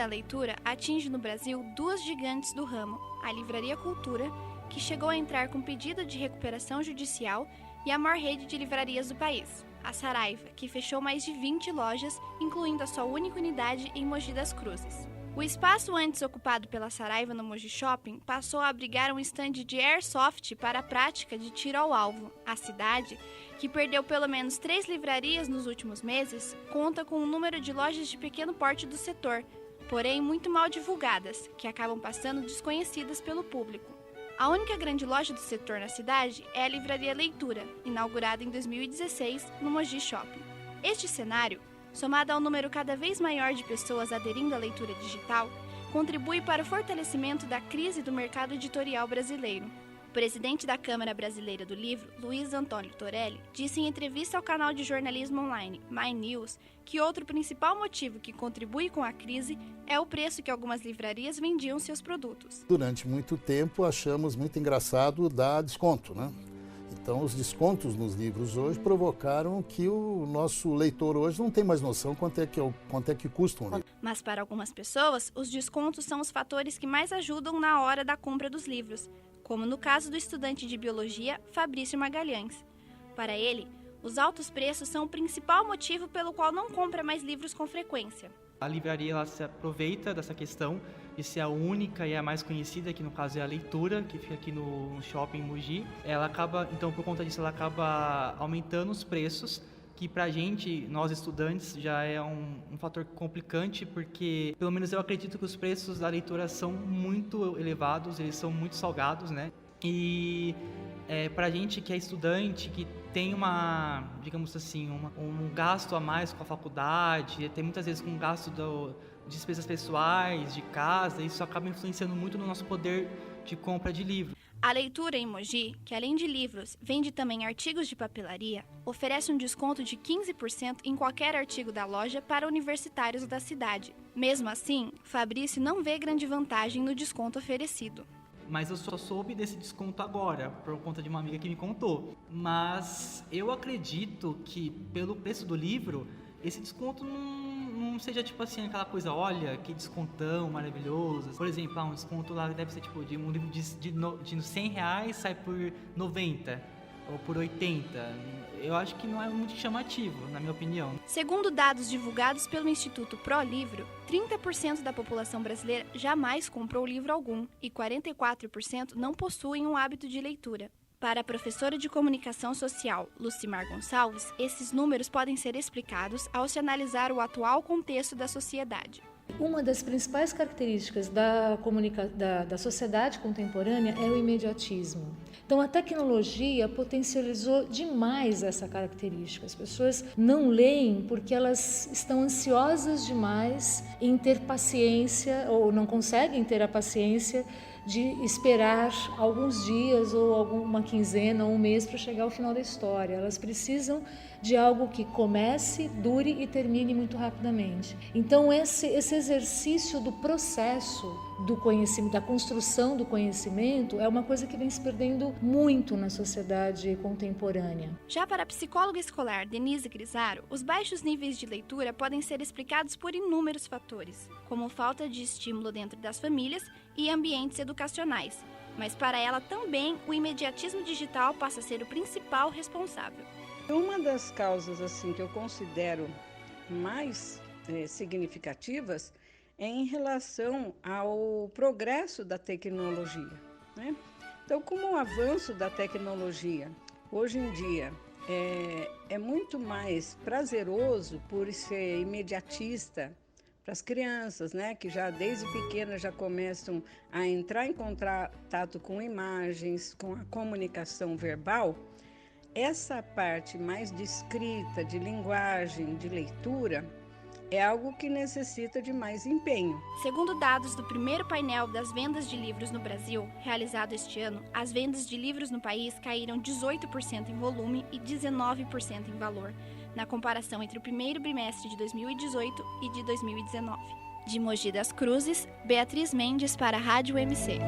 da leitura atinge no Brasil duas gigantes do ramo, a Livraria Cultura, que chegou a entrar com pedido de recuperação judicial, e a maior rede de livrarias do país, a Saraiva, que fechou mais de 20 lojas, incluindo a sua única unidade em Mogi das Cruzes. O espaço antes ocupado pela Saraiva no Mogi Shopping passou a abrigar um estande de airsoft para a prática de tiro ao alvo. A cidade, que perdeu pelo menos 3 livrarias nos últimos meses, conta com um número de lojas de pequeno porte do setor, porém muito mal divulgadas, que acabam passando desconhecidas pelo público. A única grande loja do setor na cidade é a Livraria Leitura, inaugurada em 2016 no Mogi Shopping. Este cenário, somado ao número cada vez maior de pessoas aderindo à leitura digital, contribui para o fortalecimento da crise do mercado editorial brasileiro. O presidente da Câmara Brasileira do Livro, Luiz Antônio Torelli, disse em entrevista ao canal de jornalismo online My News que outro principal motivo que contribui com a crise é o preço que algumas livrarias vendiam seus produtos. Durante muito tempo achamos muito engraçado dar desconto, né? Então os descontos nos livros hoje provocaram que o nosso leitor hoje não tem mais noção quanto é que custa um livro. Mas para algumas pessoas, os descontos são os fatores que mais ajudam na hora da compra dos livros, como no caso do estudante de biologia Fabrício Magalhães. Para ele, os altos preços são o principal motivo pelo qual não compra mais livros com frequência. A livraria ela se aproveita dessa questão de ser a única e a mais conhecida, que no caso é a Leitura, que fica aqui no shopping Mogi. Ela acaba, então por conta disso, ela acaba aumentando os preços, que pra gente, nós estudantes, já é um fator complicante, porque pelo menos eu acredito que os preços da leitura são muito elevados, eles são muito salgados, né? E pra gente que é estudante, que tem uma, digamos assim, um gasto a mais com a faculdade, tem muitas vezes um gasto de despesas pessoais, de casa, isso acaba influenciando muito no nosso poder de compra de livro. A Leitura em Mogi, que além de livros, vende também artigos de papelaria, oferece um desconto de 15% em qualquer artigo da loja para universitários da cidade. Mesmo assim, Fabrício não vê grande vantagem no desconto oferecido. Mas eu só soube desse desconto agora, por conta de uma amiga que me contou. Mas eu acredito que, pelo preço do livro, esse desconto não seja tipo assim, aquela coisa, olha, que descontão maravilhoso. Por exemplo, um desconto lá deve ser tipo de um livro de R$100 sai por 90 ou por 80. Eu acho que não é muito chamativo, na minha opinião. Segundo dados divulgados pelo Instituto ProLivro, 30% da população brasileira jamais comprou livro algum e 44% não possuem um hábito de leitura. Para a professora de comunicação social, Lucimar Gonçalves, esses números podem ser explicados ao se analisar o atual contexto da sociedade. Uma das principais características da sociedade contemporânea é o imediatismo. Então, a tecnologia potencializou demais essa característica. As pessoas não leem porque elas estão ansiosas demais em ter paciência, ou não conseguem ter a paciência de esperar alguns dias ou alguma quinzena ou um mês para chegar ao final da história. Elas precisam de algo que comece, dure e termine muito rapidamente. Então esse exercício do processo do conhecimento, da construção do conhecimento, é uma coisa que vem se perdendo muito na sociedade contemporânea. Já para a psicóloga escolar Denise Grisaro, os baixos níveis de leitura podem ser explicados por inúmeros fatores, como falta de estímulo dentro das famílias e ambientes educacionais. Mas para ela também o imediatismo digital passa a ser o principal responsável. Uma das causas assim que eu considero mais significativas é em relação ao progresso da tecnologia, né? Então, com o avanço da tecnologia, hoje em dia é muito mais prazeroso por ser imediatista para as crianças, né? Que já desde pequenas já começam a entrar em contato com imagens, com a comunicação verbal. Essa parte mais de escrita, de linguagem, de leitura, é algo que necessita de mais empenho. Segundo dados do primeiro painel das vendas de livros no Brasil, realizado este ano, as vendas de livros no país caíram 18% em volume e 19% em valor, na comparação entre o primeiro bimestre de 2018 e de 2019. De Mogi das Cruzes, Beatriz Mendes para a Rádio MC.